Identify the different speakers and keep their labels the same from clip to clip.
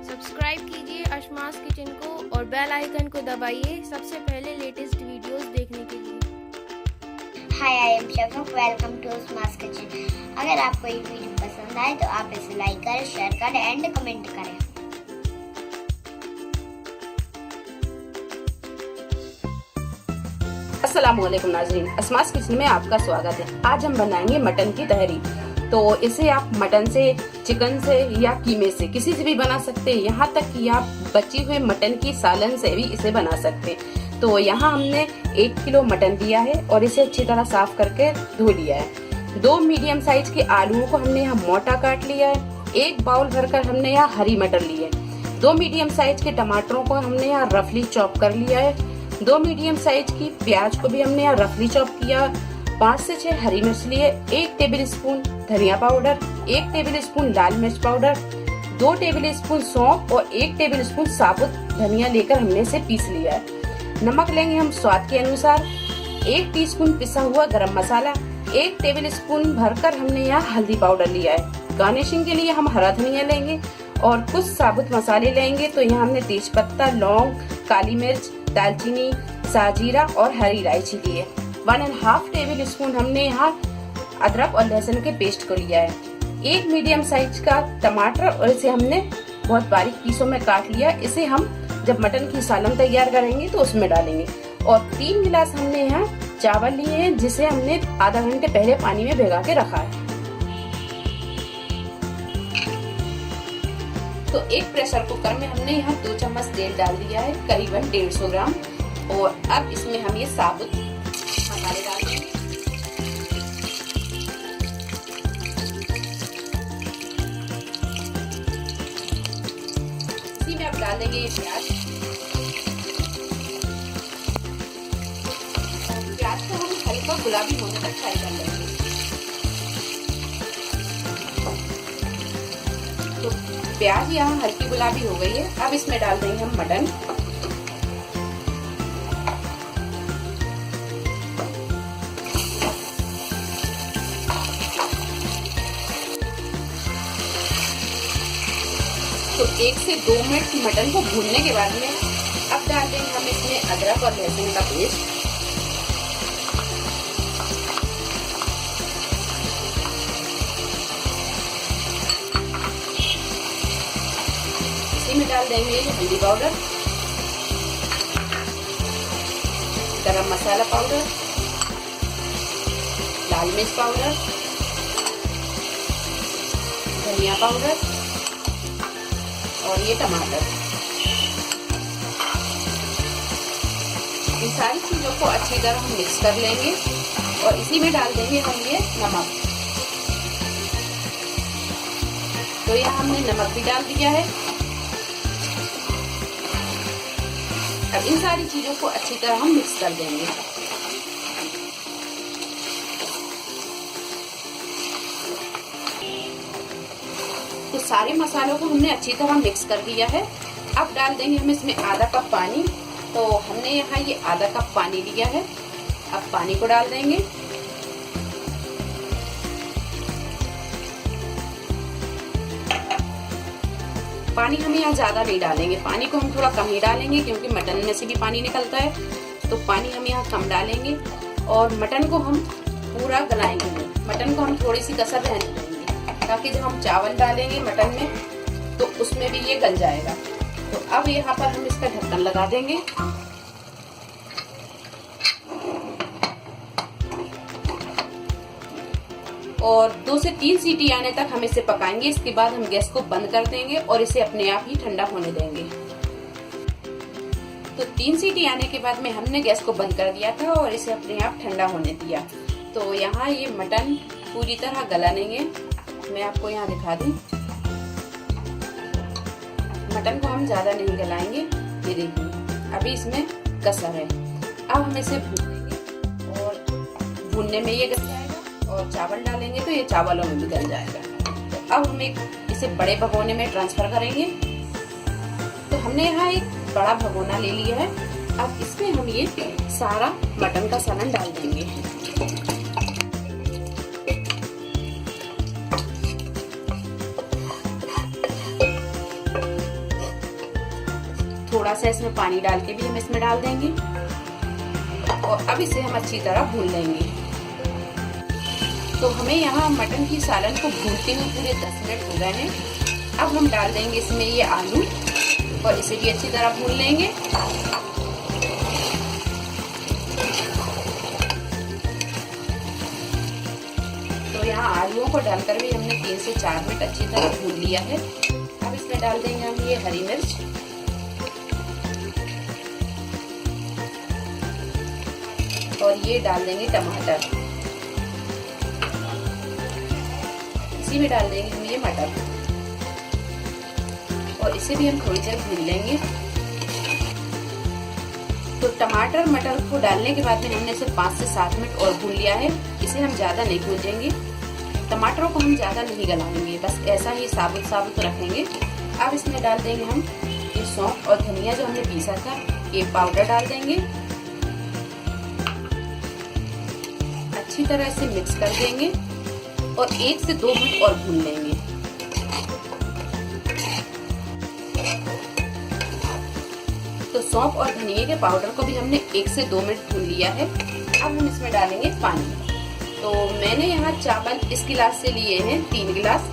Speaker 1: Subscribe कीजिए अशमास kitchen को और बेल आइकन को दबाइए सबसे पहले लेटेस्ट वीडियोस देखने के लिए।
Speaker 2: Hi, I am Shafaq, welcome to Ashma's kitchen. अगर आपको ये वीडियो पसंद आए तो आप इसे लाइक करें, शेयर करें एंड कमेंट करें।
Speaker 3: अस्सलामुअलैकुम नाज़रीन, अशमास किचन में आपका स्वागत है। आज हम बनाएंगे मटन की तहरी। तो इसे आप मटन से, चिकन से या कीमे से किसी से भी बना सकते हैं। यहाँ तक कि आप बची हुए मटन की सालन से भी इसे बना सकते हैं। तो यहाँ हमने 1 किलो मटन लिया है और इसे अच्छी तरह साफ करके धो लिया है। 2 मीडियम साइज के आलूओं को हमने यहाँ मोटा काट लिया है। 1 बाउल भरकर हमने यहाँ हरी मटर ली है। 2 मीडियम साइज के टमाटरों को हमने यहाँ रफली चॉप कर लिया है। 2 मीडियम साइज की प्याज को भी हमने यहाँ रफली चॉप किया। 5 से 6 हरी मिर्च लिए, 1 टेबल स्पून धनिया पाउडर, 1 टेबल स्पून लाल मिर्च पाउडर, 2 टेबल स्पून सौंफ और 1 टेबल स्पून साबुत धनिया लेकर हमने इसे पीस लिया है। नमक लेंगे हम स्वाद के अनुसार। 1 टीस्पून पिसा हुआ गरम मसाला, 1 टेबल स्पून भरकर हमने यहाँ हल्दी पाउडर लिया है। गार्निशिंग के लिए हम हरा धनिया लेंगे और कुछ साबुत मसाले लेंगे। तो यहाँ हमने तेज पत्ता, लौंग, काली मिर्च, दालचीनी, साजीरा और हरी इलायची ली है। 1.5 टेबल स्पून हमने यहाँ अदरक और लहसुन के पेस्ट को लिया है। 1 मीडियम साइज का टमाटर और इसे हमने बहुत बारीक पीसों में काट लिया। इसे हम जब मटन की सालन तैयार करेंगे तो उसमें डालेंगे। और 3 गिलास हमने यहाँ चावल लिए हैं जिसे हमने आधा घंटे पहले पानी में भिगा के रखा है। तो एक प्रेशर कुकर में हमने यहाँ 2 चम्मच तेल डाल दिया है, करीबन 150 ग्राम। और अब इसमें हम ये साबुत मसाले डाल देंगे। इसी में अब डाल देंगे ये प्याज। प्याज को हम हल्का गुलाबी होने तक फ्राई कर लेंगे। तो प्याज यहाँ हल्की गुलाबी हो गई है। अब इसमें डाल देंगे हम मटन। तो 1 से 2 मिनट मटन को भूनने के बाद में अब डाल देंगे हम इसमें अदरक और लहसुन का पेस्ट। इसी में डाल देंगे हल्दी पाउडर, गरम मसाला पाउडर, लाल मिर्च पाउडर, धनिया पाउडर और ये टमाटर। इन सारी चीजों को अच्छी तरह हम मिक्स कर लेंगे और इसी में डाल देंगे हम ये नमक। तो यहाँ हमने नमक भी डाल दिया है। अब इन सारी चीजों को अच्छी तरह हम मिक्स कर देंगे। तो सारे मसालों को हमने अच्छी तरह मिक्स कर दिया है। अब डाल देंगे हम इसमें आधा कप पानी। तो हमने यहाँ ये आधा कप पानी लिया है। अब पानी को डाल देंगे। पानी हम यहाँ ज्यादा नहीं डालेंगे, पानी को हम थोड़ा कम ही डालेंगे क्योंकि मटन में से भी पानी निकलता है। तो पानी हम यहाँ कम डालेंगे और मटन को हम पूरा गलाएंगे। मटन को हम थोड़ी सी कसर रहने देंगे ताकि जब हम चावल डालेंगे मटन में तो उसमें भी ये गल जाएगा। तो अब यहाँ पर हम इसका ढक्कन लगा देंगे। और 2 से 3 सीटी आने तक हम इसे पकाएंगे। इसके बाद हम गैस को बंद कर देंगे और इसे अपने आप ही ठंडा होने देंगे। तो 3 सीटी आने के बाद में हमने गैस को बंद कर दिया था और इसे अपने आप ठंडा होने दिया। तो यहाँ ये मटन पूरी तरह गला नहीं है। मैं आपको यहाँ दिखा दूं, मटन को हम ज्यादा नहीं गलाएंगे। ये देखिए अभी इसमें कसर है। अब हम इसे भूनेंगे और भूनने में ये गल जाएगा और चावल डालेंगे तो ये चावलों में भी गल जाएगा। तो अब हम इसे बड़े भगोने में ट्रांसफर करेंगे। तो हमने यहाँ एक बड़ा भगोना ले लिया है। अब इसमें हम ये सारा मटन का सालन डाल देंगे। थोड़ा सा इसमें पानी डाल के भी हम इसमें डाल देंगे और अब इसे हम अच्छी तरह भून लेंगे। तो हमें यहाँ मटन की सालन को भूनते हुए पूरे 10 मिनट हो गए हैं। अब हम डाल देंगे इसमें ये आलू और इसे भी अच्छी तरह भून लेंगे। तो यहाँ आलूओं को डालकर भी हमने 3 से 4 मिनट अच्छी तरह भून लिया है। अब इसमें डाल देंगे हम ये हरी मिर्च और ये डाल देंगे टमाटर। इसी में डाल देंगे हम ये मटर और इसे भी हम थोड़ी देर भून लेंगे। तो टमाटर मटर को डालने के बाद में हमने इसे 5 से 7 मिनट और भून लिया है। इसे हम ज्यादा नहीं भूनेंगे, टमाटरों को हम ज्यादा नहीं गलाएंगे, बस ऐसा ही साबुत साबुत रखेंगे। अब इसमें डाल देंगे हम ये सौंफ और धनिया जो हमने पीसा था, ये पाउडर डाल देंगे। अच्छी तरह इसे मिक्स कर देंगे और 1 से 2 मिनट और भून लेंगे। तो सौंफ और धनिया के पाउडर को भी हमने 1 से 2 मिनट भून लिया है। अब हम इसमें डालेंगे पानी। तो मैंने यहाँ चावल इस गिलास से लिए हैं 3 गिलास,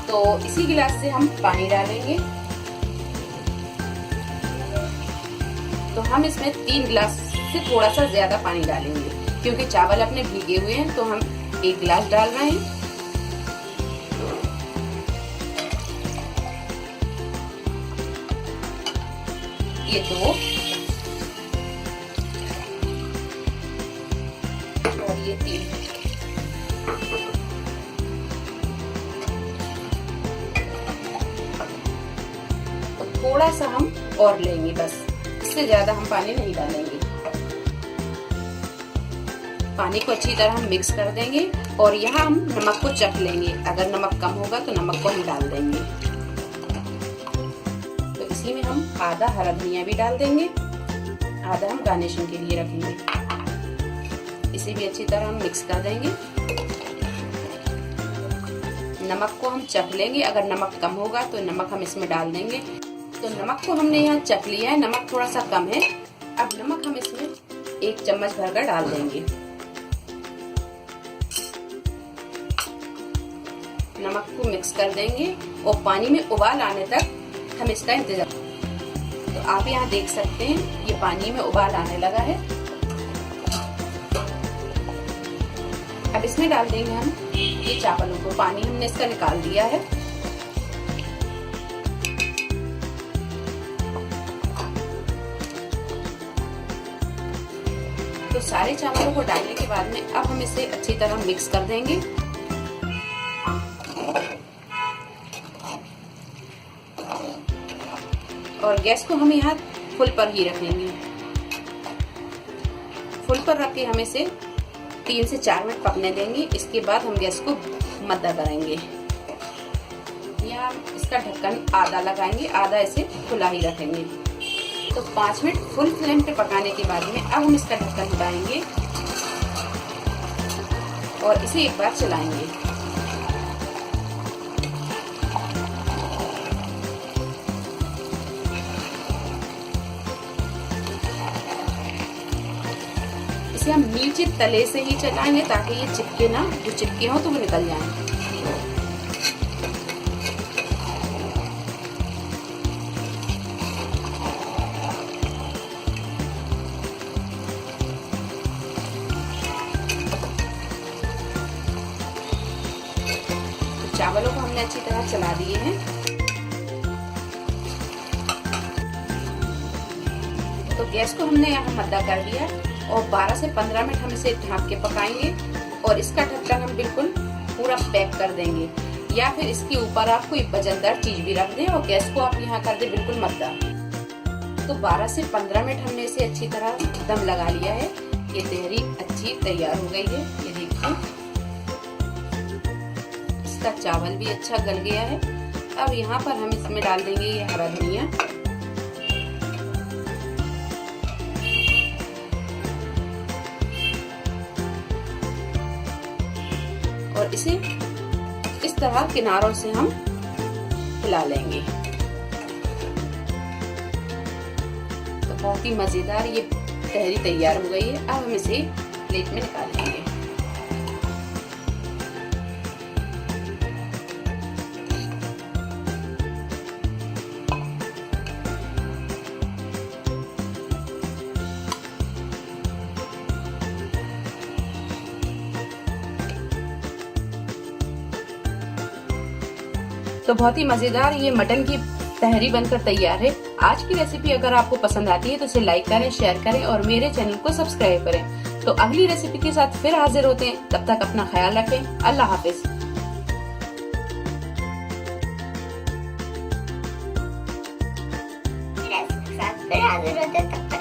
Speaker 3: तो इसी गिलास से हम पानी डालेंगे। तो हम इसमें 3 गिलास से थोड़ा सा ज्यादा पानी डालेंगे क्योंकि चावल अपने भीगे हुए हैं, तो हम 1 गिलास डाल रहे हैं। ये 2 और ये 3। तो थोड़ा सा हम और लेंगे, बस इससे ज्यादा हम पानी नहीं डालेंगे। पानी को अच्छी तरह हम मिक्स कर देंगे और यहाँ हम नमक को चख लेंगे। अगर नमक कम होगा तो नमक को हम डाल देंगे। तो इसी में हम आधा हरा धनिया भी डाल देंगे, आधा हम गार्निशिंग के लिए रखेंगे। इसे भी अच्छी तरह हम मिक्स कर देंगे। नमक को हम चख लेंगे, अगर नमक कम होगा तो नमक हम इसमें डाल देंगे। तो नमक को हमने यहाँ चख लिया है, नमक थोड़ा सा कम है। अब नमक हम इसमें 1 चम्मच भरकर डाल देंगे। नमक को मिक्स कर देंगे और पानी में उबाल आने तक हम इसका इंतजार। तो आप यहाँ देख सकते हैं ये पानी में उबाल आने लगा है। अब इसमें डाल देंगे हम ये चावलों को। पानी हमने इसका निकाल दिया है। तो सारे चावलों को डालने के बाद में अब हम इसे अच्छी तरह मिक्स कर देंगे। और गैस को हम यहाँ फुल पर ही रखेंगे। फुल पर रख के हम इसे 3 से 4 मिनट पकने देंगे। इसके बाद हम गैस को मद्दा करेंगे। यहाँ इसका ढक्कन आधा लगाएंगे, आधा इसे खुला ही रखेंगे। तो 5 मिनट फुल फ्लेम पे पकाने के बाद में अब हम इसका ढक्कन हटाएंगे और इसे एक बार चलाएंगे। इसे हम नीचे तले से ही चलाएंगे ताकि ये चिपके ना, जो चिपके हो तो वो निकल जाए। तो चावलों को हमने अच्छी तरह चला दिए हैं। तो गैस को हमने यहाँ मद्दा कर दिया और 12 से 15 मिनट हम इसे ढक के पकाएंगे और इसका ढक्कन हम बिल्कुल पूरा पैक कर देंगे, या फिर इसके ऊपर आप कोई वजनदार चीज भी रख दें और गैस को आप यहाँ कर दें बिल्कुल मद्दा। तो 12 से 15 मिनट हमने इसे अच्छी तरह दम लगा लिया है। ये तहरी अच्छी तैयार हो गई है। ये देखिए इसका चावल भी अच्छा गल गया है। अब यहाँ पर हम इसमें डाल देंगे ये हरा धनिया और इसे इस तरह किनारों से हम हिला लेंगे। बहुत ही मजेदार ये तहरी तैयार हो गई है। अब हम इसे प्लेट में निकाल लेंगे। तो बहुत ही मजेदार ये मटन की तहरी बनकर तैयार है। आज की रेसिपी अगर आपको पसंद आती है तो इसे लाइक करें, शेयर करें और मेरे चैनल को सब्सक्राइब करें। तो अगली रेसिपी के साथ फिर हाजिर होते हैं। तब तक अपना ख्याल रखें। अल्लाह हाफिज।
Speaker 2: फिर हाजिर होते हैं, तब